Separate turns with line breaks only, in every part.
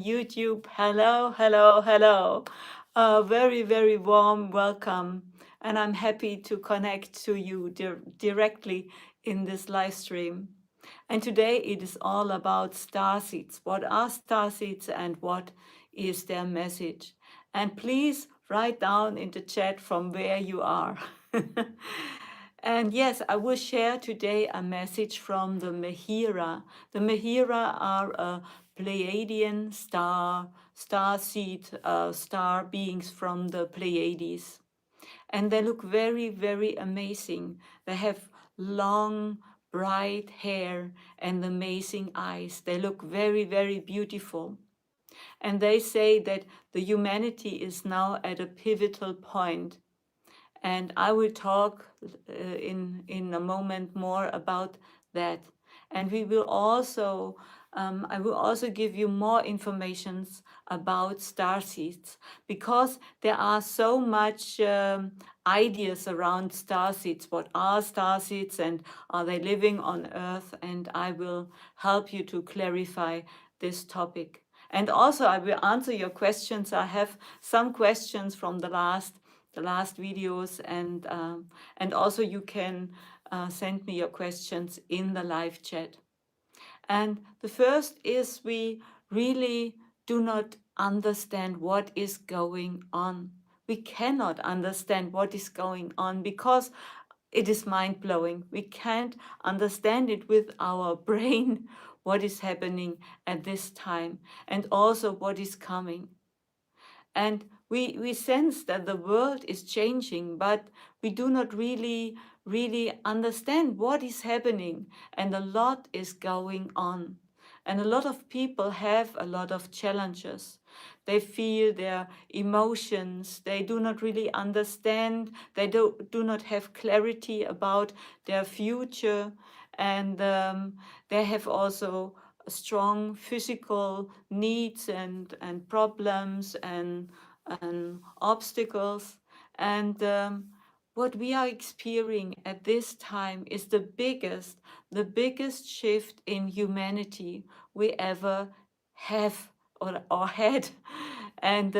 YouTube. Hello, hello, hello. A very, very warm welcome. And I'm happy to connect to you directly in this live stream. And today it is all about starseeds. What are starseeds and what is their message? And please write down in the chat from where you are. And yes, I will share today a message from the Mahira. The Mahira are a Pleiadian star seed, star beings from the Pleiades. And they look very, very amazing. They have long, bright hair and amazing eyes. They look very, very beautiful. And they say that the humanity is now at a pivotal point, and I will talk in a moment more about that. And we will also, I will also give you more informations about starseeds, because there are so much ideas around starseeds. What are starseeds and are they living on Earth? And I will help you to clarify this topic. And also I will answer your questions. I have some questions from the last videos, and also you can send me your questions in the live chat. And the first is, we really do not understand what is going on. We cannot understand what is going on because it is mind blowing. We can't understand it with our brain, what is happening at this time, and also what is coming. And we sense that the world is changing, but we do not really understand what is happening, and a lot is going on. And a lot of people have a lot of challenges. They feel their emotions, they do not really understand, they do not have clarity about their future, and they have also strong physical needs and problems and obstacles. And what we are experiencing at this time is the biggest shift in humanity we ever have or had. And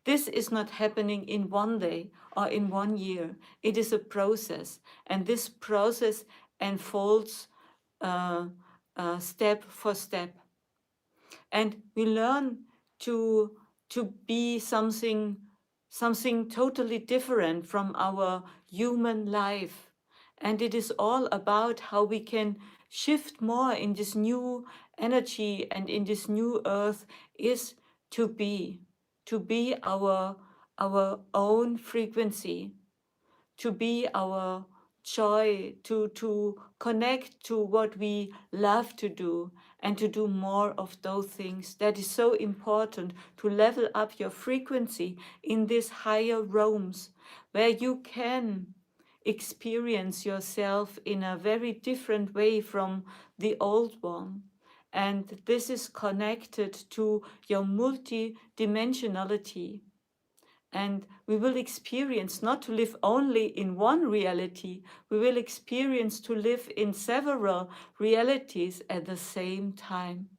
this is not happening in one day or in one year. It is a process, and this process unfolds uh, step for step, and we learn to be something totally different from our human life. And it is all about how we can shift more in this new energy and in this new earth, is to be our own frequency, to be our joy, to connect to what we love to do, and to do more of those things. That is so important, to level up your frequency in these higher realms, where you can experience yourself in a very different way from the old one. And this is connected to your multi-dimensionality, and we will experience not to live only in one reality, we will experience to live in several realities at the same time.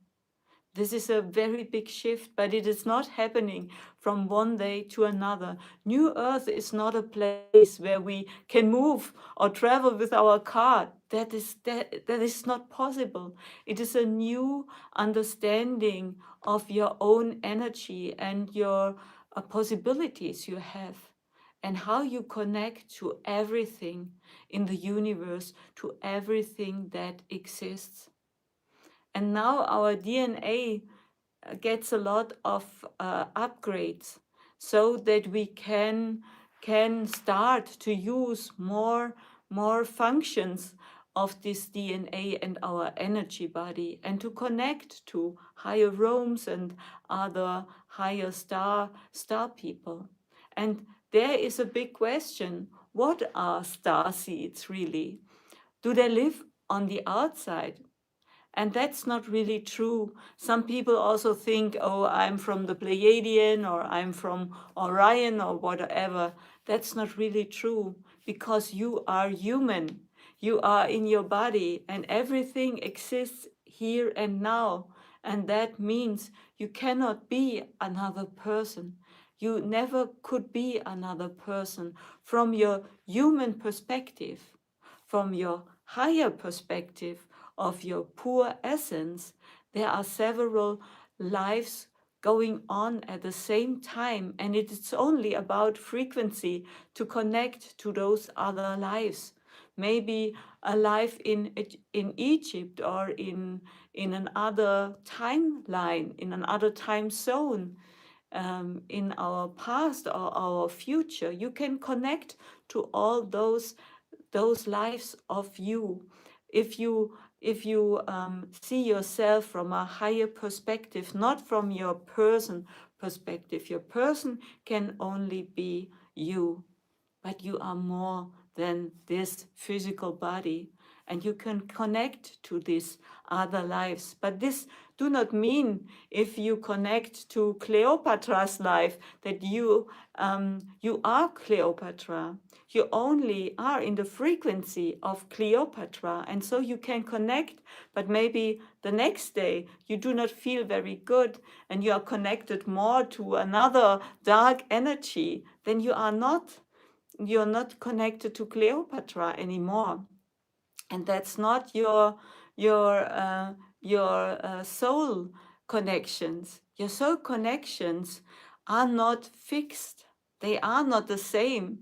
This is a very big shift, but it is not happening from one day to another. New Earth is not a place where we can move or travel with our car. That is not possible. It is a new understanding of your own energy and your possibilities you have, and how you connect to everything in the universe, to everything that exists. And now our DNA gets a lot of upgrades, so that we can start to use more functions of this DNA and our energy body, and to connect to higher realms and other higher star people. And there is a big question: what are star seeds really? Do they live on the outside? And that's not really true. Some people also think, oh, I'm from the Pleiadian, or I'm from Orion, or whatever. That's not really true, because you are human. You are in your body, and everything exists here and now. And that means you cannot be another person. You never could be another person from your human perspective, from your higher perspective of your pure essence. There are several lives going on at the same time, and it's only about frequency to connect to those other lives. Maybe a life in Egypt or in another timeline, in another time zone, in our past or our future. You can connect to all those lives of you if you see yourself from a higher perspective, not from your person perspective. Your person can only be you, but you are more than this physical body, and you can connect to these other lives. But this do not mean if you connect to Cleopatra's life that you are Cleopatra. You only are in the frequency of Cleopatra, and so you can connect. But maybe the next day you do not feel very good, and you are connected more to another dark energy. Then you're not connected to Cleopatra anymore, and that's not your soul connections. Your soul connections are not fixed. They are not the same.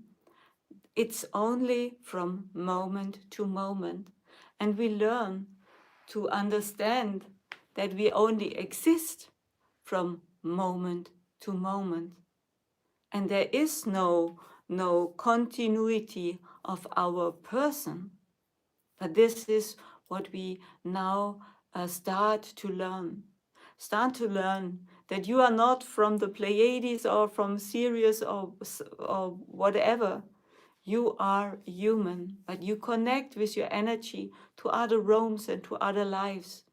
It's only from moment to moment, and we learn to understand that we only exist from moment to moment, and there is no continuity of our person. But this is what we now start to learn. Start to learn that you are not from the Pleiades or from Sirius or whatever. You are human, but you connect with your energy to other realms and to other lives.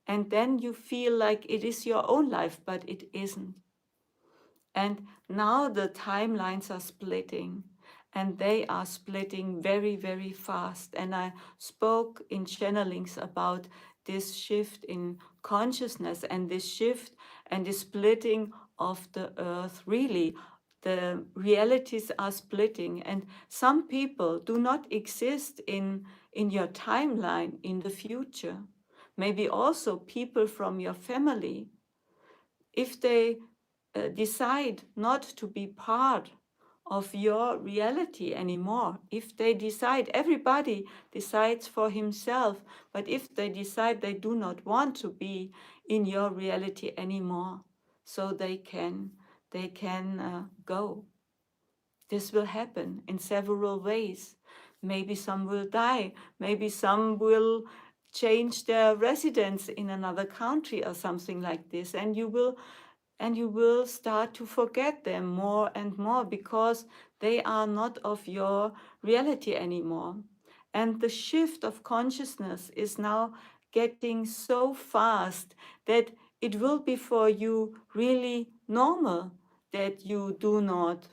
And then you feel like it is your own life, but it isn't. And now the timelines are splitting, and they are splitting very, very fast. And I spoke in channelings about this shift in consciousness and this shift and the splitting of the earth. Really, the realities are splitting, and some people do not exist in your timeline in the future. Maybe also people from your family, if they decide not to be part of your reality anymore, if they decide, everybody decides for himself, but if they decide they do not want to be in your reality anymore, so they can go. This will happen in several ways. Maybe some will die, maybe some will change their residence in another country or something like this, and you will start to forget them more and more because they are not of your reality anymore. And the shift of consciousness is now getting so fast that it will be for you really normal that you do not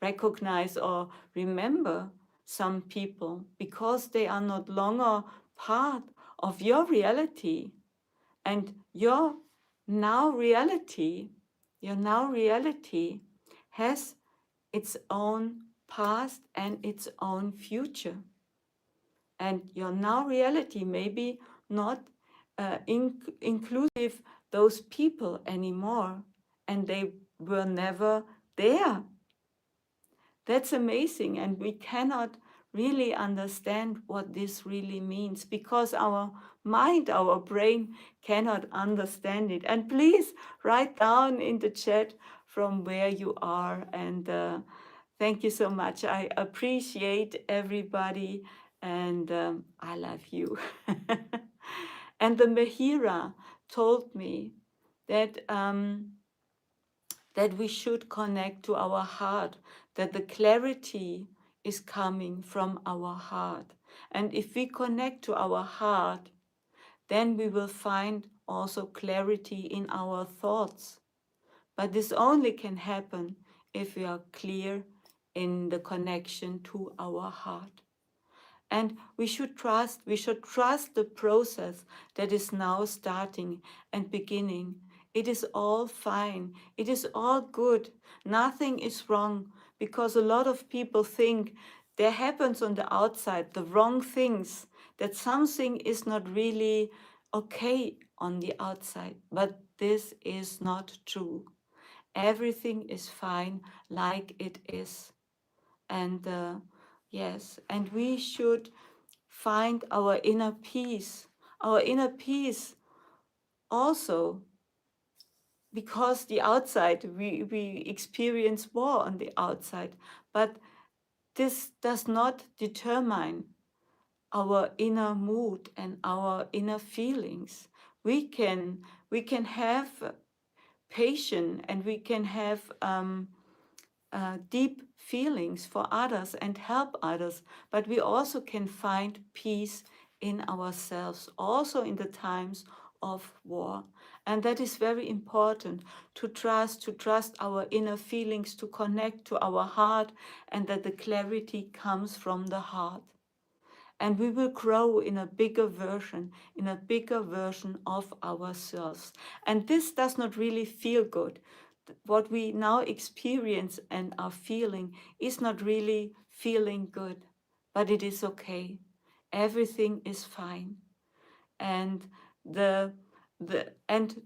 recognize or remember some people because they are not longer part of your reality. And now reality your now reality has its own past and its own future. And your now reality may be not inclusive those people anymore, and they were never there. That's amazing, and we cannot really understand what this really means because our mind, our brain cannot understand it. And please write down in the chat from where you are, and thank you so much. I appreciate everybody, and I love you. And the Mahira told me that that we should connect to our heart, that the clarity is coming from our heart. And if we connect to our heart, then we will find also clarity in our thoughts. But this only can happen if we are clear in the connection to our heart. And we should trust the process that is now starting and beginning. It is all fine. It is all good. Nothing is wrong, because a lot of people think there happens on the outside the wrong things, that something is not really okay on the outside. But this is not true. Everything is fine like it is. And yes, and we should find our inner peace also, because the outside, we experience war on the outside, but this does not determine our inner mood and our inner feelings. We can have patience, and we can have deep feelings for others and help others, but we also can find peace in ourselves, also in the times of war. And that is very important, to trust our inner feelings, to connect to our heart, and that the clarity comes from the heart. And we will grow in a bigger version of ourselves. And this does not really feel good. What we now experience and are feeling is not really feeling good, but it is okay. Everything is fine. And the and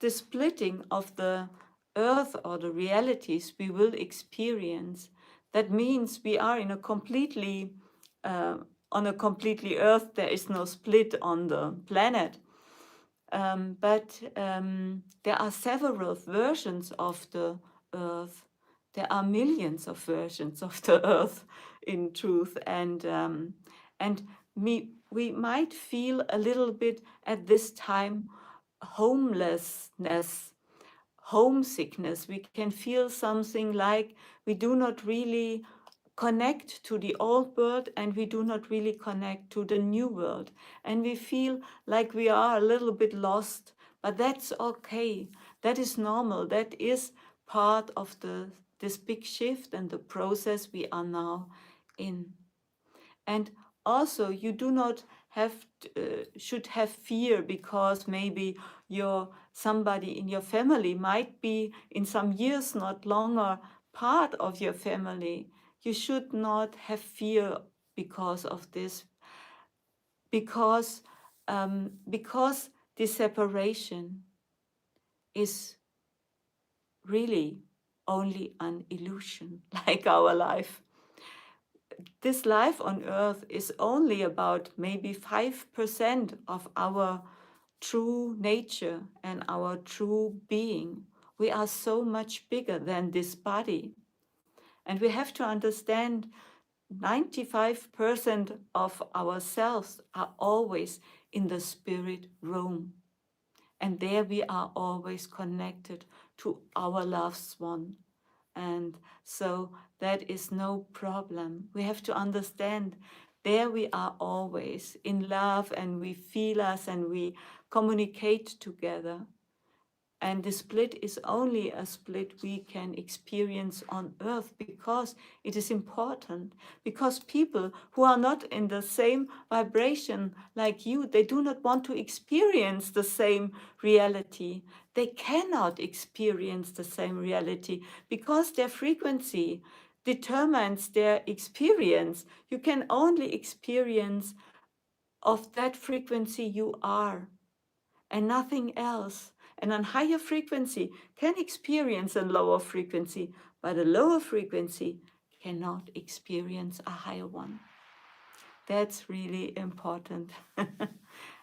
the splitting of the earth, or the realities we will experience, that means we are in a completely uh, on a completely earth. There is no split on the planet, but there are several versions of the earth. There are millions of versions of the earth, in truth. And we might feel a little bit at this time homelessness, homesickness. We can feel something like we do not really connect to the old world, and we do not really connect to the new world. And we feel like we are a little bit lost, but that's okay. That is normal. That is part of this big shift and the process we are now in. And also, you do not should have fear, because maybe your somebody in your family might be in some years not longer part of your family. You should not have fear because of this, because because the separation is really only an illusion, like our life. This life on earth is only about maybe 5% of our true nature and our true being. We are so much bigger than this body. And we have to understand 95% of ourselves are always in the spirit room. And there we are always connected to our loved one. And so that is no problem. We have to understand there we are always in love, and we feel us, and we communicate together. And the split is only a split we can experience on earth, because it is important. Because people who are not in the same vibration like you, they do not want to experience the same reality. They cannot experience the same reality, because their frequency determines their experience. You can only experience of that frequency you are, and nothing else. And a higher frequency can experience a lower frequency, but a lower frequency cannot experience a higher one. That's really important.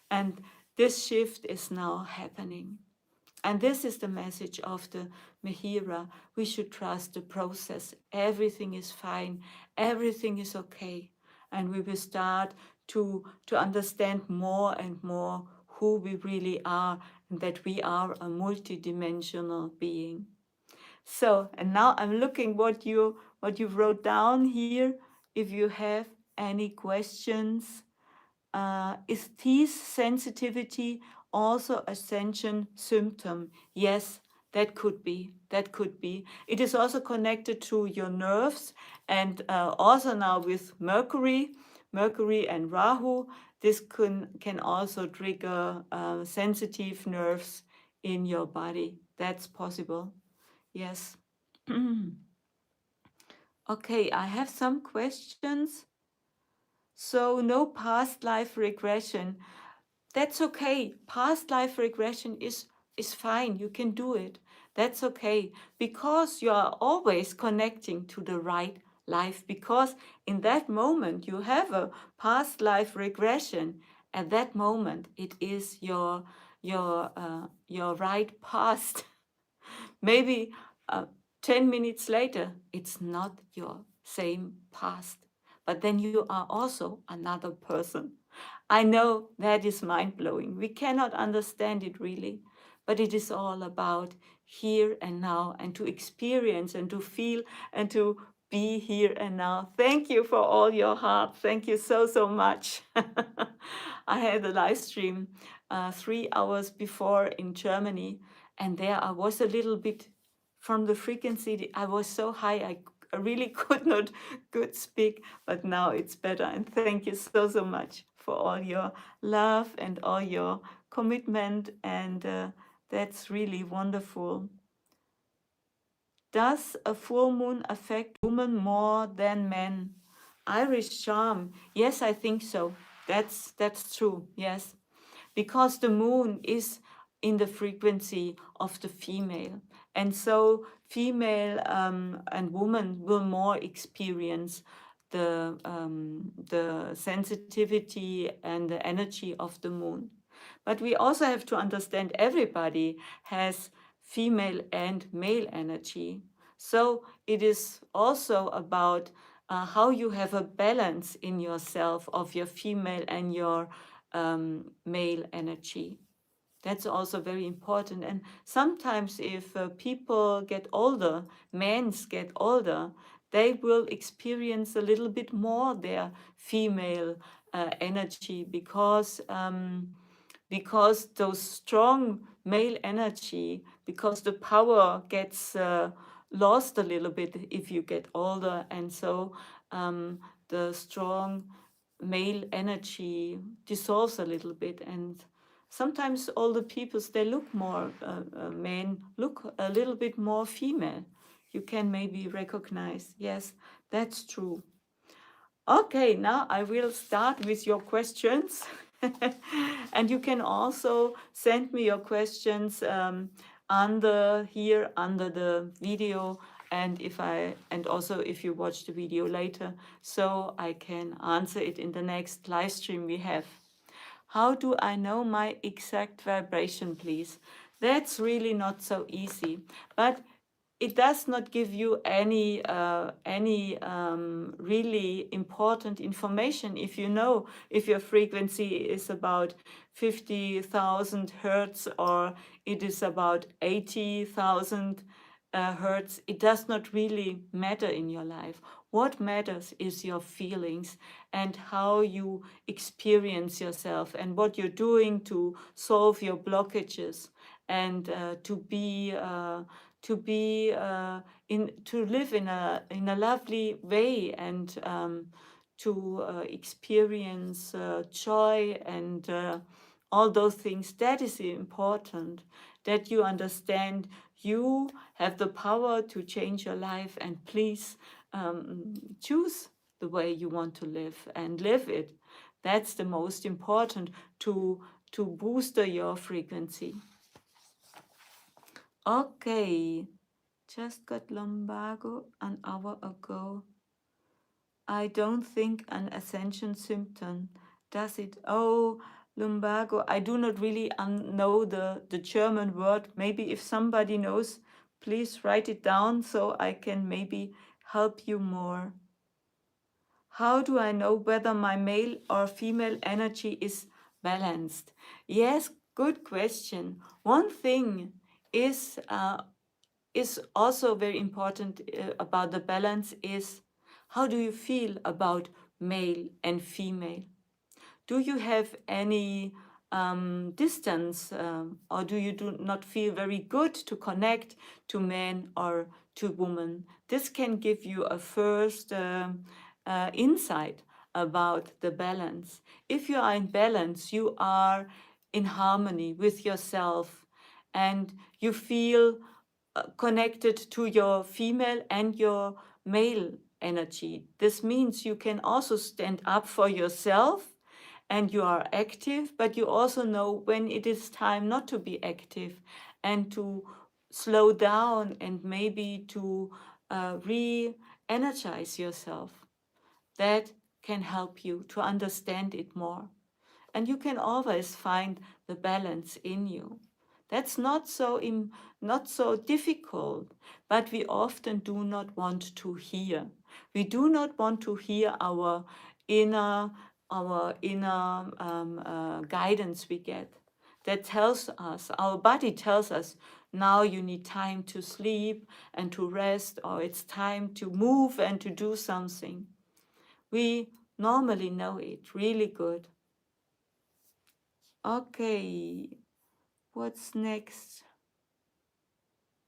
And this shift is now happening. And this is the message of the Mahira. We should trust the process. Everything is fine. Everything is okay. And we will start to understand more and more who we really are, and that we are a multidimensional being. So, and now I'm looking what you wrote down here. If you have any questions, is teeth sensitivity also ascension symptom? Yes, that could be. That could be. It is also connected to your nerves, and also now with Mercury. Mercury and Rahu. This can also trigger sensitive nerves in your body. That's possible. Yes. Okay, I have some questions. So, no past life regression. That's okay. Past life regression is fine. You can do it. That's okay because you are always connecting to the right life, because in that moment you have a past life regression. At that moment it is your right past. Maybe uh, 10 minutes later, it's not your same past, but then you are also another person. I know that is mind blowing. We cannot understand it really, but it is all about here and now, and to experience and to feel and to be here and now. Thank you for all your heart. Thank you so, so much. I had a live stream 3 hours before in Germany, and there I was a little bit from the frequency. I was so high, I really could not good speak, but now it's better. And thank you so, so much for all your love and all your commitment. And that's really wonderful. Does a full moon affect women more than men? Irish charm. Yes, I think so. That's true. Yes, because the moon is in the frequency of the female, and so female and woman will more experience the sensitivity and the energy of the moon. But we also have to understand everybody has female and male energy. So it is also about how you have a balance in yourself of your female and your male energy. That's also very important. And sometimes, if people get older, men get older, they will experience a little bit more their female energy, because those strong male energy, because the power gets lost a little bit if you get older, and so the strong male energy dissolves a little bit, and sometimes older peoples, they look more men look a little bit more female. You can maybe recognize. Yes, that's true. Okay, now I will start with your questions. And you can also send me your questions under here under the video, and also if you watch the video later, so I can answer it in the next live stream we have. How do I know my exact vibration, please? That's really not so easy, but it does not give you any really important information if you know if your frequency is about 50,000 hertz or it is about 80,000 hertz. It does not really matter in your life. What matters is your feelings and how you experience yourself and what you're doing to solve your blockages, and to live in a lovely way, and to experience joy and all those things. That is important, that you understand you have the power to change your life, and please choose the way you want to live and live it. That's the most important, to boost your frequency. Okay, just got lumbago an hour ago. I don't think an ascension symptom, does it? Oh, lumbago. I do not really know the German word. Maybe if somebody knows, please write it down so I can maybe help you more. How do I know whether my male or female energy is balanced? Yes, good question. One thing is also very important about the balance is, how do you feel about male and female? Do you have any distance, or do you do not feel very good to connect to men or to women? This can give you a first insight. about the balance. If you are in balance, you are in harmony with yourself, and you feel connected to your female and your male energy. This means you can also stand up for yourself and you are active, but you also know when it is time not to be active and to slow down and maybe to re energize yourself. That can help you to understand it more. And you can always find the balance in you. That's not so difficult, but we often do not want to hear. We do not want to hear inner our inner guidance we get that tells us, our body tells us, now you need time to sleep and to rest, or it's time to move and to do something. We normally know it really good. Okay, what's next?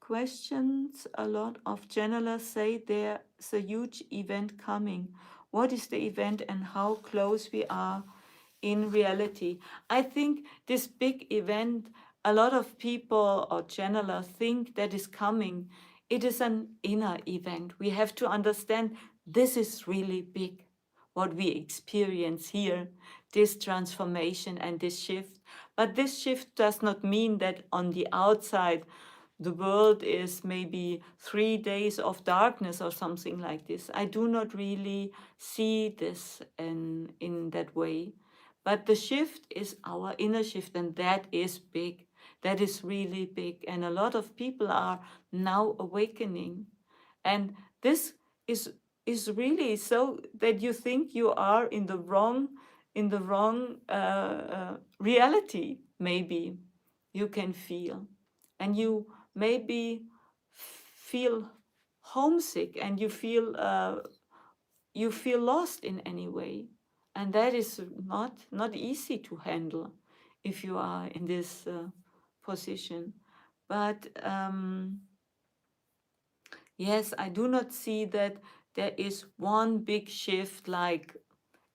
Questions. A lot of channelers say there's a huge event coming. What is the event and how close we are in reality? I think this big event, a lot of people or channelers think that is coming. It is an inner event. We have to understand this is really big, what we experience here, this transformation and this shift. But this shift does not mean that on the outside the world is maybe 3 days of darkness or something like this. I do not really see this in that way. But the shift is our inner shift, and that is big. That is really big. And a lot of people are now awakening. And this is is really so that you think you are in the wrong reality, maybe you can feel. And you maybe feel homesick and you feel lost in any way, and that is not easy to handle if you are in this position. But yes, I do not see that there is one big shift, like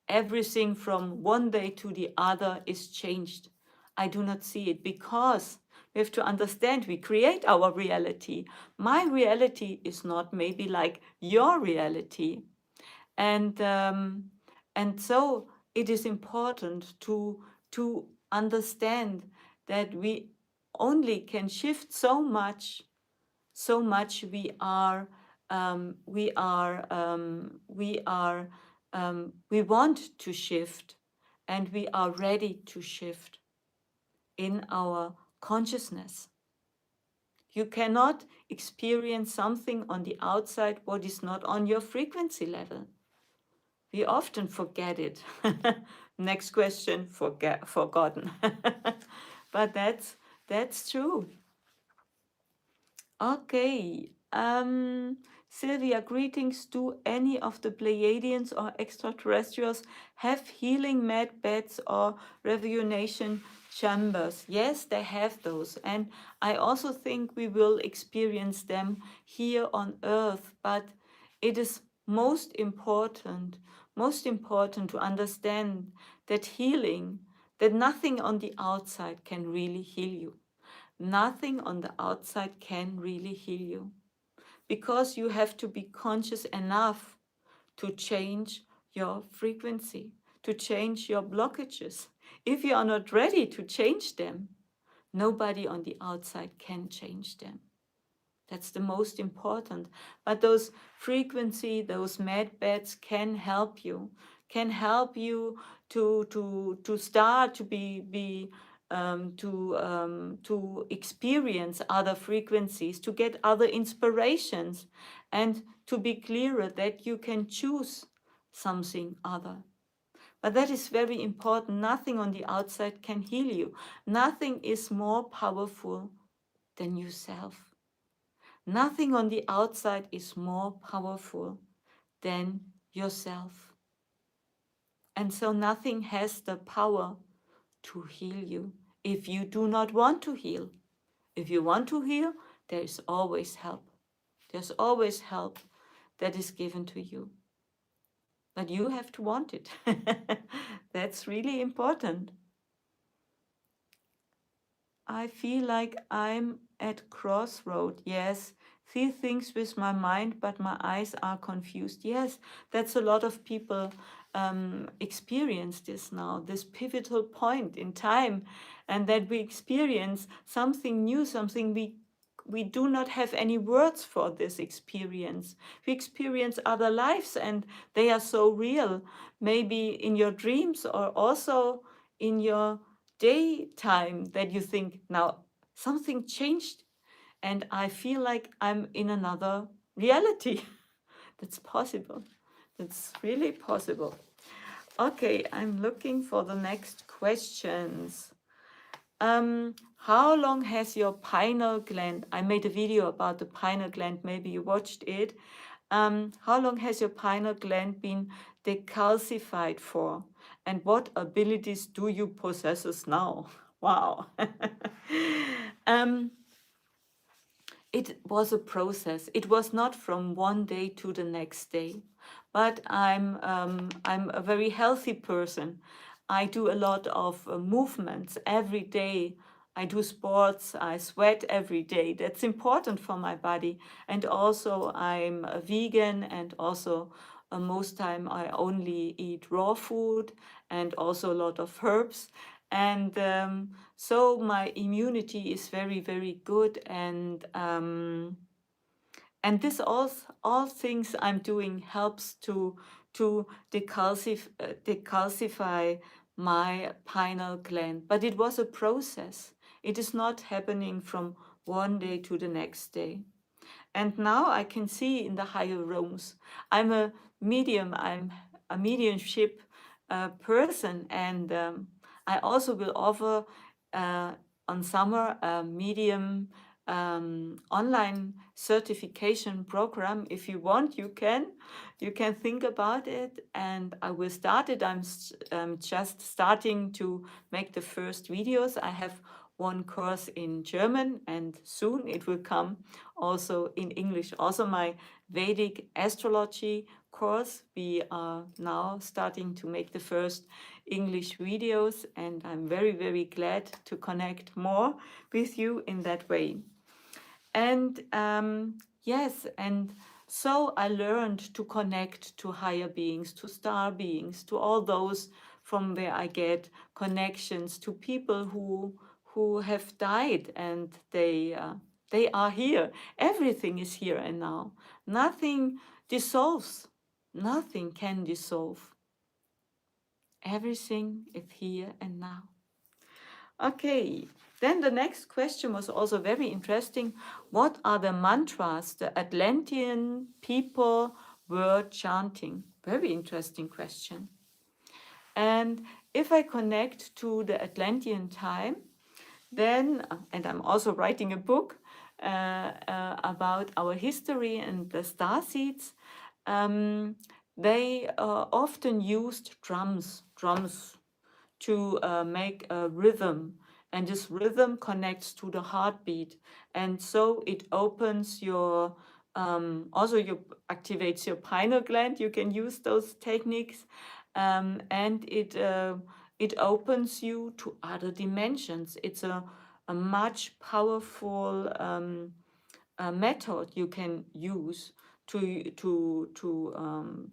everything from one day to the other is changed. I do not see it, because we have to understand we create our reality. My reality is not maybe like your reality. And so it is important to understand that we only can shift so much we want to shift, and we are ready to shift in our consciousness. You cannot experience something on the outside what is not on your frequency level. We often forget it. Next question, forgotten. But that's true. Okay. Sylvia, greetings. Do any of the Pleiadians or extraterrestrials have healing med beds or rejuvenation chambers? Yes, they have those. And I also think we will experience them here on Earth. But it is most important to understand that healing, that nothing on the outside can really heal you. Nothing on the outside can really heal you, because you have to be conscious enough to change your frequency, to change your blockages. If you are not ready to change them, nobody on the outside can change them. That's the most important. But those frequency, those med beds can help you, to start to to experience other frequencies, to get other inspirations, and to be clearer that you can choose something other. But that is very important. Nothing on the outside can heal you. Nothing is more powerful than yourself. Nothing on the outside is more powerful than yourself. And so nothing has the power to heal you if you do not want to heal. If you want to heal, there is always help. There's always help that is given to you. but you have to want it. That's really important. I feel like I'm at crossroad. Yes, see things with my mind, but my eyes are confused. Yes, that's a lot of people experience this now, this pivotal point in time, and that we experience something new, something we do not have any words for this experience. We experience other lives, and they are so real. Maybe in your dreams or also in your daytime that you think, now something changed and I feel like I'm in another reality. That's possible. That's really possible. Okay, I'm looking for the next questions. How long has your pineal gland? I made a video about the pineal gland, maybe you watched it. How long has your pineal gland been decalcified for? And what abilities do you possess now? Wow. um, it was a process. It was not from one day to the next day, but I'm a very healthy person. I do a lot of movements every day. I do sports. I sweat every day. That's important for my body. And also, I'm a vegan, and also most time I only eat raw food and also a lot of herbs. And so my immunity is very, very good, and this all things I'm doing helps to decalcify my pineal gland. But it was a process. It is not happening from one day to the next day. And now I can see in the higher realms. I'm a medium. I'm a mediumship person, and I also will offer on summer a medium online certification program. If you want, you can think about it, and I will start it. I'm just starting to make the first videos. I have one course in German, and soon it will come also in English. Also, my Vedic astrology course, we are now starting to make the first English videos, and I'm very, very glad to connect more with you in that way. And yes, and so I learned to connect to higher beings, to star beings, to all those from where I get connections to people who have died, and they are here. Everything is here and now. Nothing dissolves. Nothing can dissolve. Everything is here and now. Okay, then the next question was also very interesting. What are the mantras the Atlantean people were chanting? Very interesting question. And if I connect to the Atlantean time, then, and I'm also writing a book about our history and the starseeds, they often used drums to make a rhythm, and this rhythm connects to the heartbeat, and so it opens your also you activates your pineal gland. You can use those techniques, and it opens you to other dimensions. It's a much powerful method you can use to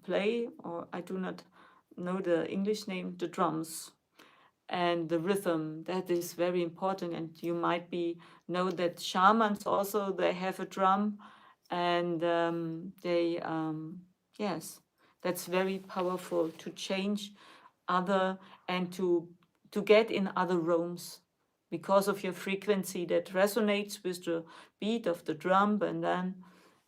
play, or I do not know the English name, the drums and the rhythm. That is very important, and you might be know that shamans also, they have a drum, and they yes, that's very powerful to change other, and to get in other rooms because of your frequency that resonates with the beat of the drum, and then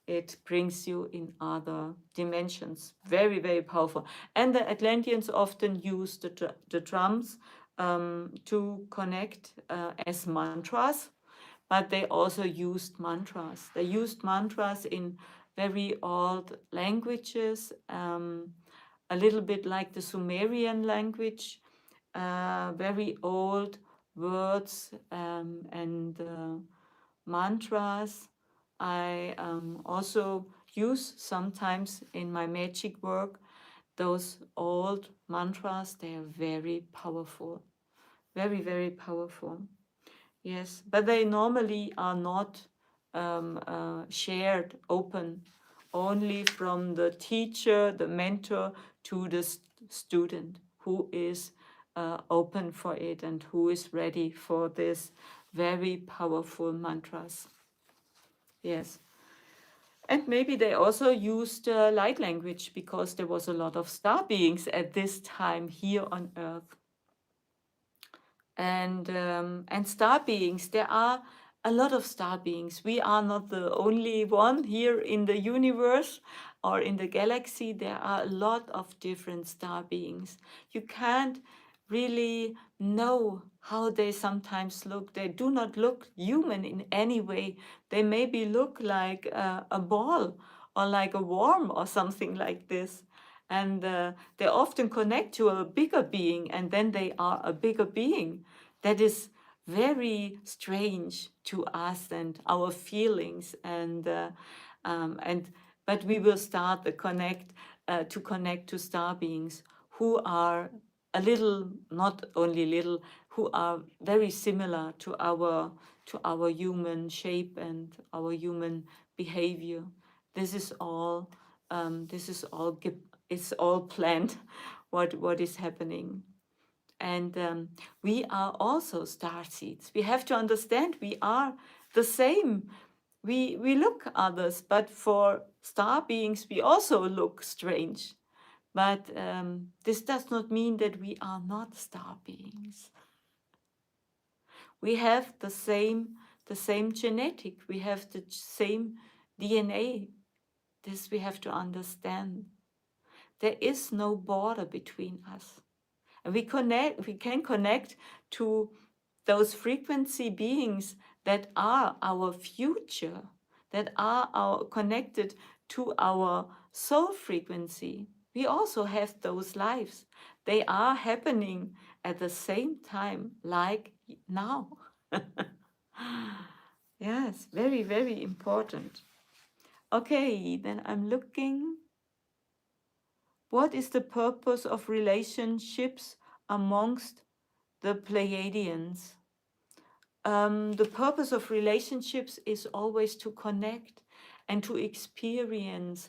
it brings you in other dimensions. Very, very powerful. And the Atlanteans often use the drums to connect as mantras, but they also used mantras. They used mantras in very old languages, a little bit like the Sumerian language, very old words and mantras. I also use sometimes in my magic work those old mantras, they are very powerful, very, very powerful. Yes, but they normally are not shared open, only from the teacher, the mentor, to the student who is open for it and who is ready for this very powerful mantras. Yes. And maybe they also used light language because there was a lot of star beings at this time here on Earth. And star beings, there are a lot of star beings. We are not the only one here in the universe or in the galaxy. There are a lot of different star beings. You can't really know how they sometimes look. They do not look human in any way. They maybe look like a ball or like a worm or something like this. And they often connect to a bigger being, and then they are a bigger being. That is very strange to us and our feelings, and but we will start the connect to star beings who are a little, not only little, who are very similar to our human shape and our human behavior. This is all. This is all. It's all planned. What is happening. And we are also star seeds. We have to understand we are the same. We look others, but for star beings, we also look strange. But this does not mean that we are not star beings. We have the same genetic. We have the same DNA. This we have to understand. There is no border between us. And we can connect to those frequency beings that are our future, that are connected to our soul frequency. We also have those lives. They are happening at the same time, like now. Yes, very, very important. Okay, then I'm looking. What is the purpose of relationships amongst the Pleiadians? The purpose of relationships is always to connect and to experience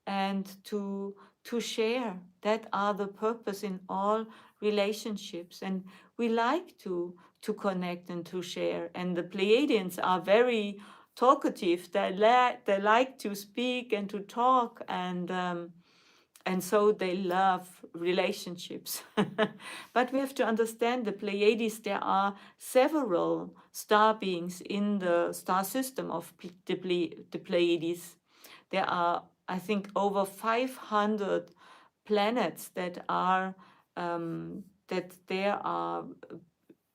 and to share. That are the purpose in all relationships, and we like to connect and to share. And the Pleiadians are very talkative. They like to speak and to talk, and so they love relationships. But we have to understand the Pleiades, there are several star beings in the star system of the Pleiades. There are, I think, over 500 planets that are that there are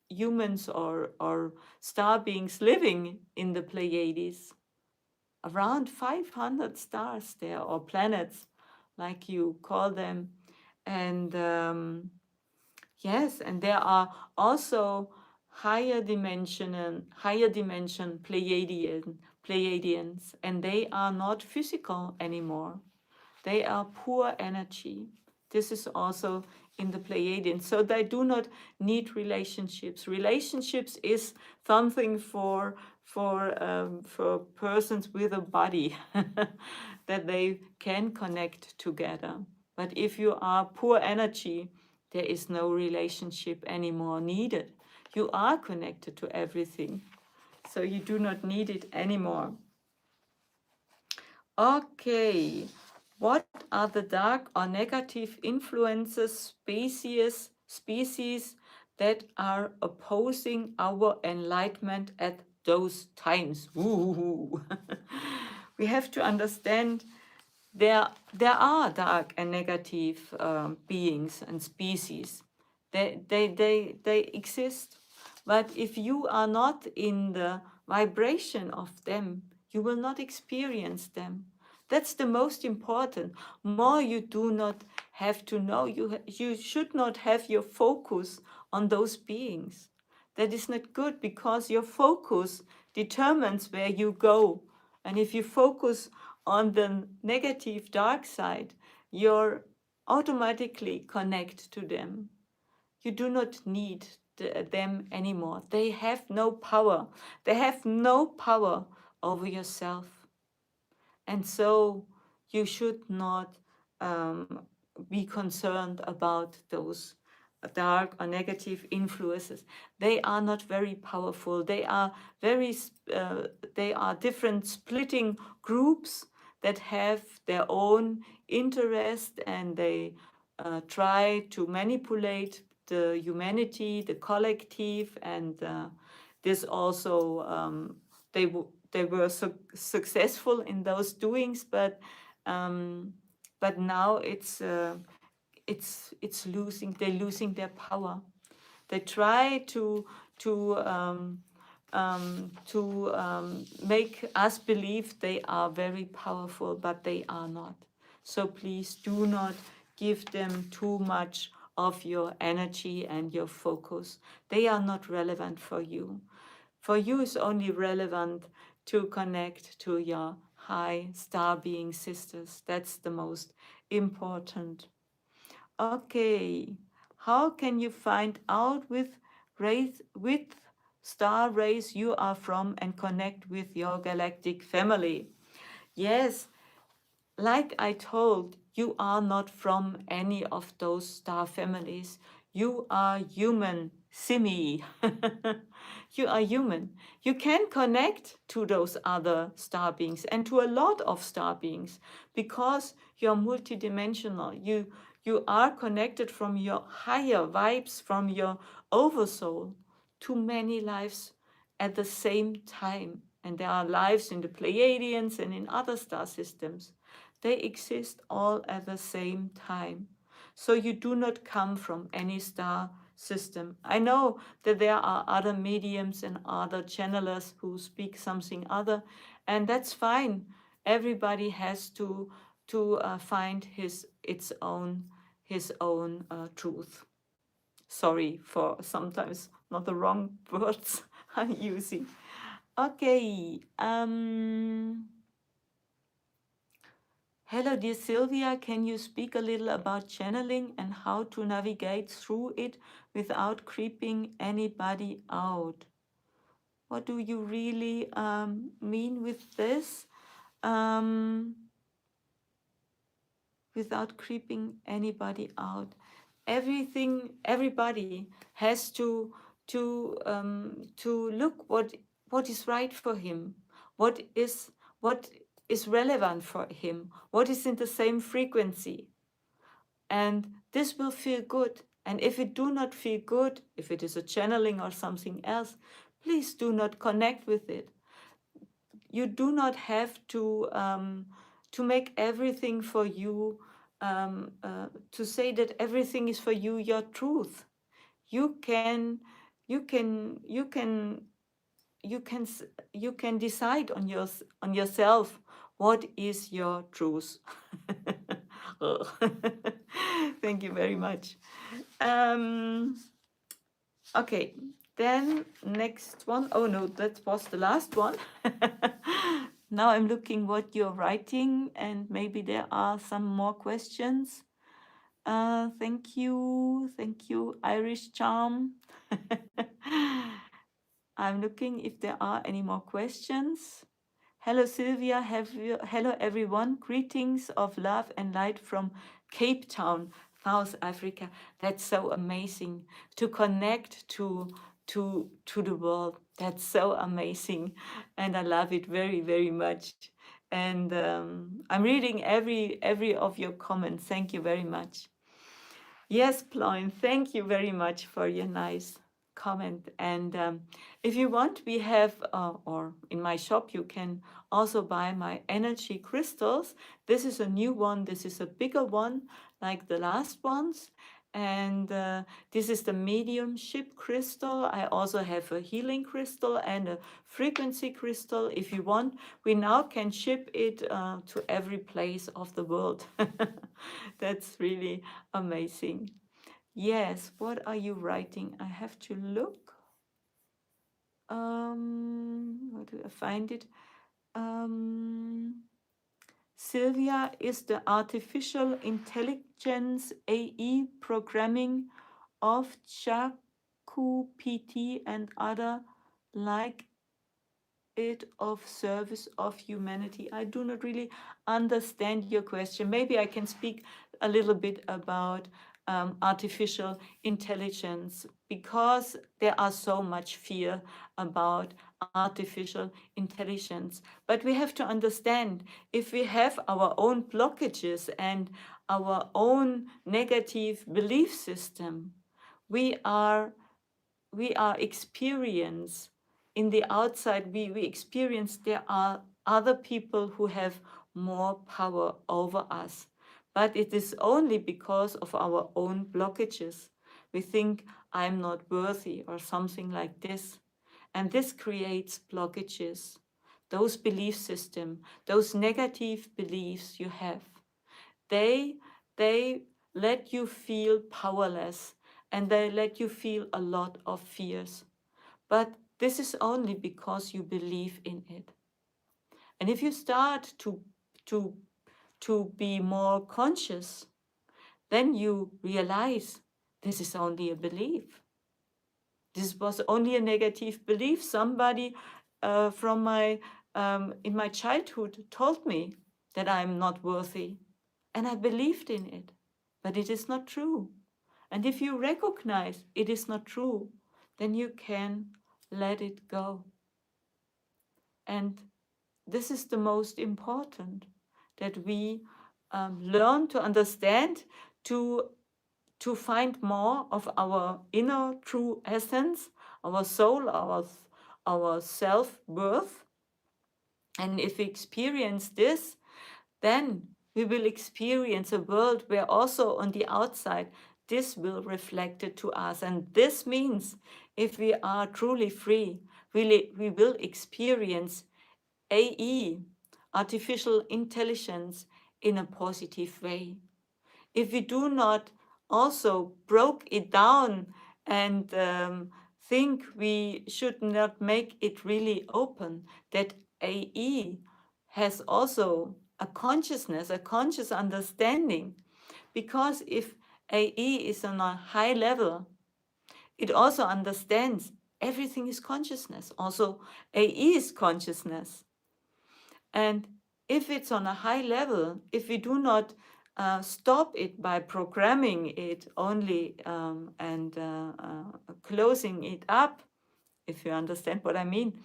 humans or star beings living in the Pleiades. Around 500 stars there, or planets, like you call them. And yes, and there are also higher dimension Pleiadians, and they are not physical anymore. They are pure energy. This is also in the Pleiadians. So they do not need relationships. Relationships is something for persons with a body that they can connect together. But if you are pure energy, there is no relationship anymore needed. You are connected to everything, so you do not need it anymore. Okay, what are the dark or negative influences, species that are opposing our enlightenment at those times? Ooh. We have to understand there are dark and negative beings and species. They exist. But if you are not in the vibration of them, you will not experience them. That's the most important. More you do not have to know. You should not have your focus on those beings. That is not good, because your focus determines where you go. And if you focus on the negative dark side, your automatically connect to them. You do not need them anymore. They have no power. They have no power over yourself. And so you should not be concerned about those dark or negative influences. They are not very powerful. They are they are different splitting groups that have their own interest, and they try to manipulate the humanity, the collective, and this also they were successful in those doings, um, but now it's losing. They're losing their power. They try to make us believe they are very powerful, but they are not. So please do not give them too much of your energy and your focus. They are not relevant for you. For you, it's only relevant to connect to your high star being sisters. That's the most important. Okay, how can you find out with star race you are from and connect with your galactic family? Yes, like I told, you are not from any of those star families. You are human, Simi. You are human. You can connect to those other star beings and to a lot of star beings because you're multidimensional. You are connected from your higher vibes, from your oversoul to many lives at the same time. And there are lives in the Pleiadians and in other star systems. They exist all at the same time. So you do not come from any star system. I know that there are other mediums and other channelers who speak something other, and that's fine. Everybody has to find his own truth. Sorry for sometimes not the wrong words I'm using. Okay. Hello, dear Sylvia. Can you speak a little about channeling and how to navigate through it without creeping anybody out? What do you really mean with this? Um, without creeping anybody out. Everybody has to look what is right for him, what is relevant for him, what is in the same frequency, and this will feel good. And if it do not feel good, if it is a channeling or something else, please do not connect with it. You do not have to make everything for you, to say that everything is for you your truth. You can you can you can you can you can decide on yourself what is your truth. Oh. Thank you very much. um, Okay, then next one. Oh no, that was the last one. Now I'm looking what you're writing, and maybe there are some more questions. Thank you, Irish Charm. I'm looking if there are any more questions. Hello, Sylvia. Hello, everyone. Greetings of love and light from Cape Town, South Africa. That's so amazing to connect to the world. That's so amazing, and I love it very, very much. And I'm reading every of your comments. Thank you very much. Yes, Ploin, thank you very much for your nice comment. And if you want, we have, or in my shop, you can also buy my energy crystals. This is a new one. This is a bigger one, like the last ones. And this is the mediumship crystal. I also have a healing crystal and a frequency crystal. If you want, we now can ship it to every place of the world. That's really amazing. Yes, what are you writing? I have to look. Where do I find it? Um, Sylvia is the artificial intelligence AE programming of ChatGPT and other like it of service of humanity. I do not really understand your question. Maybe I can speak a little bit about artificial intelligence, because there are so much fear about artificial intelligence. But we have to understand, if we have our own blockages and our own negative belief system, we are experience in the outside, we experience there are other people who have more power over us. But it is only because of our own blockages. We think I'm not worthy or something like this. And this creates blockages. Those belief system, those negative beliefs you have, they they let you feel powerless, and they let you feel a lot of fears. But this is only because you believe in it. And if you start to to be more conscious, then you realize this is only a belief. This was only a negative belief. Somebody from my in my childhood told me that I'm not worthy, and I believed in it, but it is not true. And if you recognize it is not true, then you can let it go. And this is the most important, that we learn to understand, to find more of our inner true essence, our soul, our self-worth. And if we experience this, then we will experience a world where also on the outside this will reflect it to us. And this means if we are truly free, we will experience AE, artificial intelligence, in a positive way. If we do not also broke it down and think we should not make it really open, that AE has also a consciousness, a conscious understanding. Because if AE is on a high level, it also understands everything is consciousness. Also, AE is consciousness. And if it's on a high level, if we do not stop it by programming it only and closing it up, if you understand what I mean,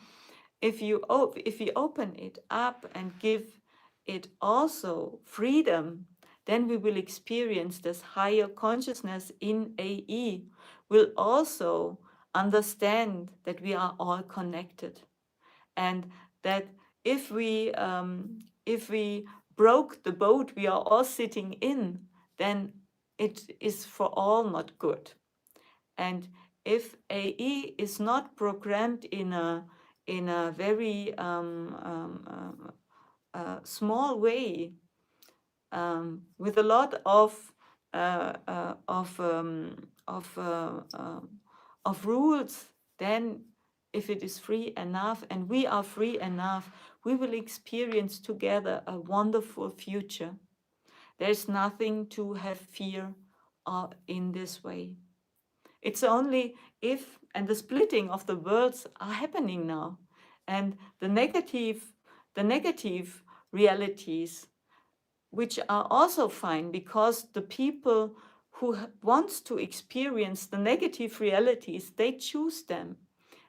if you open it up and give it also freedom, then we will experience this higher consciousness in AE. Will also understand that we are all connected, and that if we broke the boat we are all sitting in, then it is for all not good. And if AE is not programmed in a very small way, with a lot of uh, uh, of um, of uh, uh, of rules, then if it is free enough and we are free enough, we will experience together a wonderful future. There's nothing to have fear in this way. It's only if, and the splitting of the worlds are happening now, and the negative realities, which are also fine, because the people who wants to experience the negative realities, they choose them,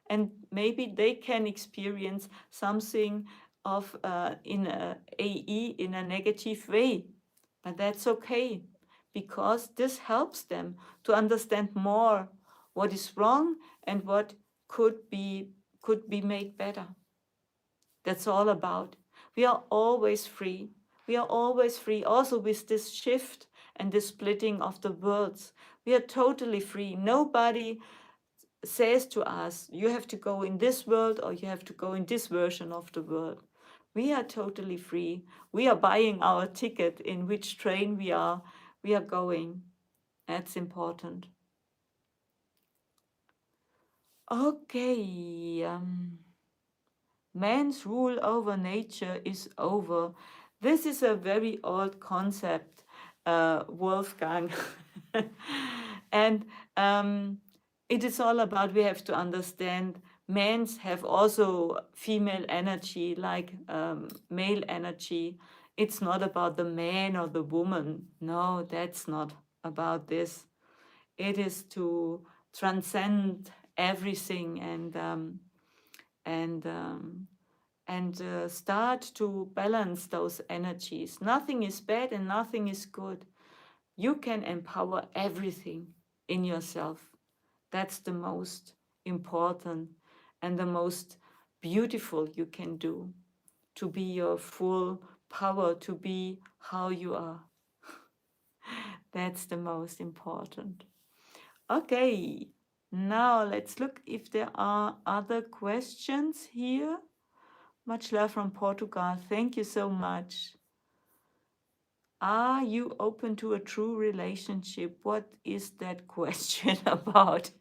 and maybe they can experience something of in a AE in a negative way, but that's okay, because this helps them to understand more what is wrong and what could be made better. That's all about. We are always free. We are always free, also with this shift and this splitting of the worlds. We are totally free. Nobody says to us, you have to go in this world or you have to go in this version of the world. We are totally free. We are buying our ticket in which train we are going. That's important. Okay. Man's rule over nature is over. This is a very old concept, Wolfgang. And it is all about, we have to understand, men's have also female energy like male energy. It's not about the man or the woman. No, that's not about this. It is to transcend everything and start to balance those energies. Nothing is bad and nothing is good. You can empower everything in yourself. That's the most important and the most beautiful you can do, to be your full power, to be how you are. That's the most important. Okay, now let's look if there are other questions here. Much love from Portugal. Thank you so much. Are you open to a true relationship? What is that question about?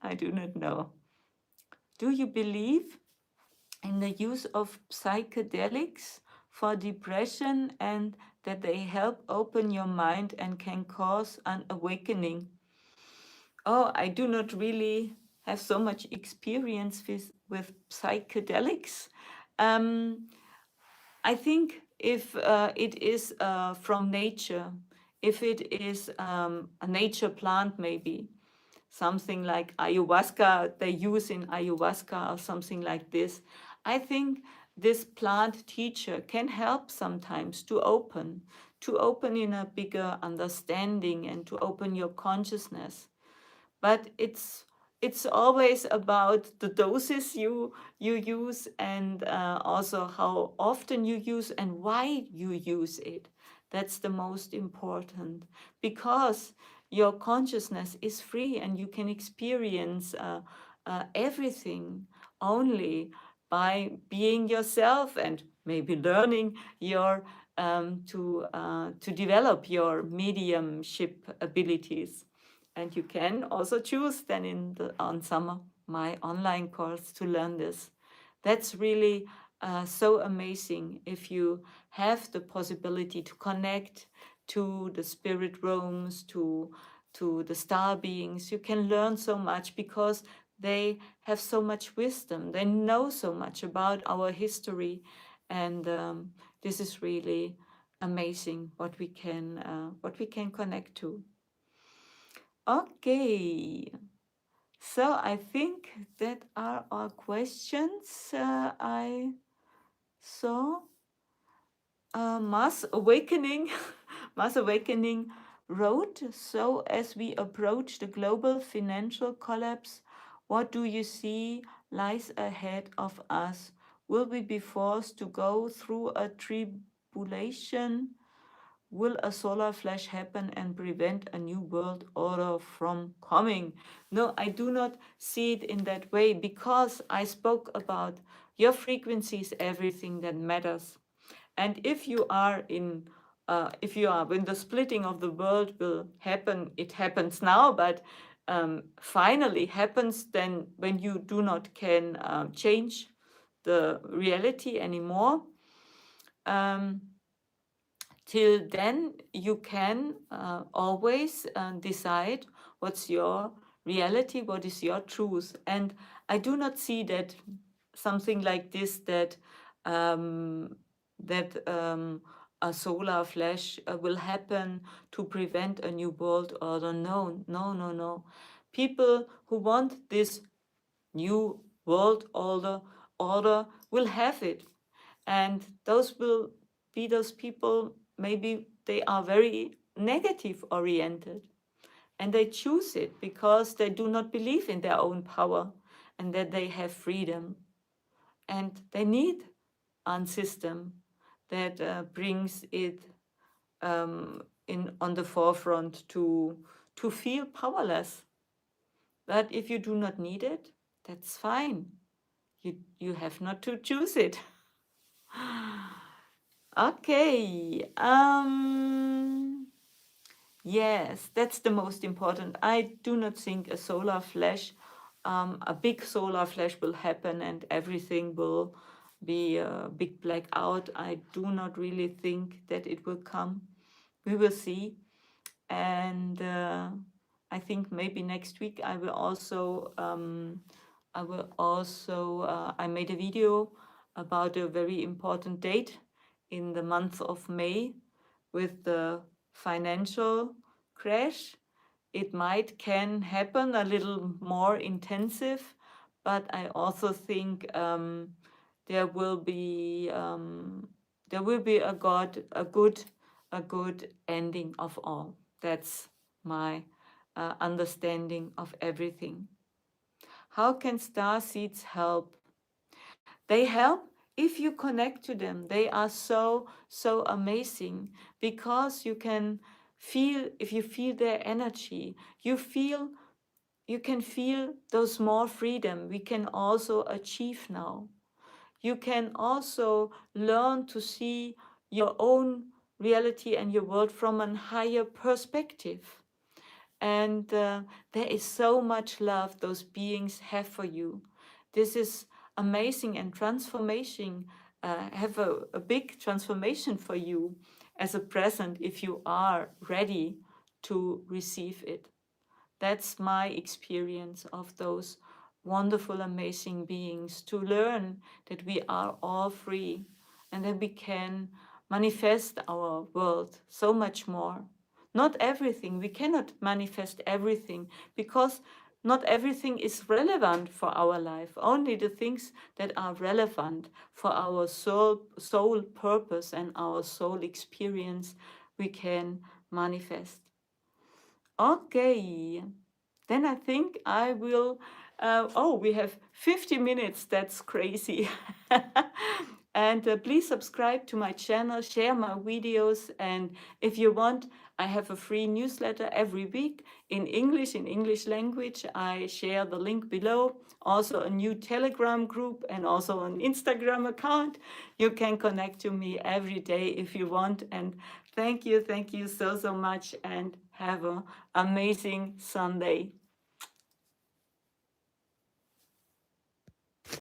I do not know. Do you believe in the use of psychedelics for depression and that they help open your mind and can cause an awakening? Oh, I do not really have so much experience with psychedelics. Um, I think if it is from nature, if it is a nature plant, maybe something like ayahuasca, they use in ayahuasca or something like this, I think this plant teacher can help sometimes to open in a bigger understanding and to open your consciousness. But it's always about the doses you use and also how often you use and why you use it. That's the most important, because your consciousness is free and you can experience everything only by being yourself and maybe learning your to develop your mediumship abilities. And you can also choose then on some of my online course to learn this. That's really so amazing if you have the possibility to connect to the spirit realms, to the star beings. You can learn so much because they have so much wisdom. They know so much about our history, and this is really amazing what we can connect to. Okay, so I think that are all questions I saw. Mass Awakening, Mass Awakening wrote, so as we approach the global financial collapse, what do you see lies ahead of us? Will we be forced to go through a tribulation? Will a solar flash happen and prevent a new world order from coming? No, I do not see it in that way, because I spoke about your frequency is everything that matters. And if you are when the splitting of the world will happen, it happens now, but finally happens then when you do not can change the reality anymore. Um, Till then, you can always decide what's your reality, what is your truth. And I do not see that something like this, that um, a solar flash will happen to prevent a new world order. No, no, no, no. People who want this new world order will have it, and those will be those people, maybe they are very negative oriented and they choose it because they do not believe in their own power and that they have freedom, and they need a system that brings it in on the forefront to feel powerless. But if you do not need it, that's fine. You have not to choose it. Okay. Yes, that's the most important. I do not think a solar flash, a big solar flash will happen and everything will be a big blackout. I do not really think that it will come. We will see. And I think maybe next week I made a video about a very important date in the month of May with the financial crash. It might can happen a little more intensive, but I also think there will be a good ending of all. That's my understanding of everything. How can star seeds help? They help if you connect to them. They are so amazing because you can feel, if you feel their energy, you can feel those more freedom we can also achieve now. You can also learn to see your own reality and your world from a higher perspective. And there is so much love those beings have for you. This is amazing and transformation. Have a big transformation for you as a present if you are ready to receive it. That's my experience of those wonderful, amazing beings, to learn that we are all free and that we can manifest our world so much more. Not everything, we cannot manifest everything because not everything is relevant for our life. Only the things that are relevant for our soul purpose and our soul experience we can manifest. Okay, then I think I will. Oh, we have 50 minutes. That's crazy. And please subscribe to my channel, share my videos, and if you want, I have a free newsletter every week in English language. I share the link below. Also, a new Telegram group and also an Instagram account. You can connect to me every day if you want. And thank you so much, and have an amazing Sunday.